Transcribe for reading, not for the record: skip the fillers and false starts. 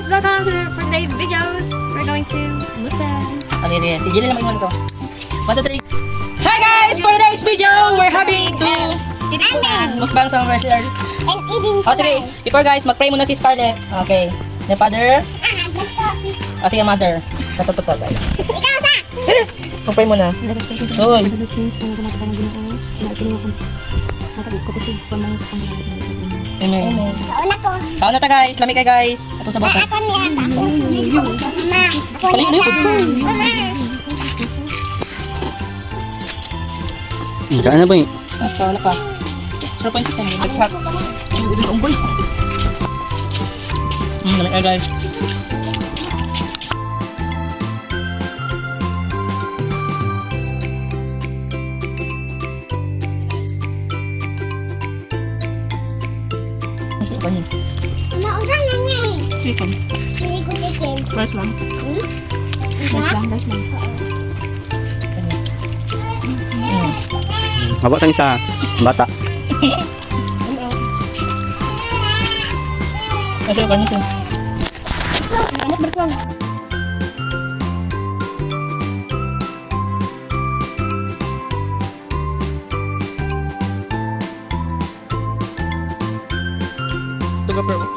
guys! Welcome to for today's videos. We're going to mukbang. Okay, okay. Si Jillian naman iwan ko. 1, 2, 3. Hi guys! For today's video, we're having to mukbang some wrestler. And eating Oh, sige. Before guys, mag-pray muna si Scarlett. Okay. The father. Oh, sige, mother. Totoo guys. Ikaw sa! Mag-pray muna. Uy. Amen. Kauna ko. Kaon na ta guys. Lami kay guys. Ato sa bata. Ako niya ta. Mama. Ako Paling niya lipot ta. ko. Mama. Saan na ba yun? Kaon na pa. Sarap po yung sistem. Nagsak. Umboy. Lami kay guys. Apa ni? Mama, usan na niya eh. Chicken. Hindi ko chicken. Rice lang. Rice lang? Mabot ang isa. Bata. Ada apa ni tu? Anak berkuang. Tu apa?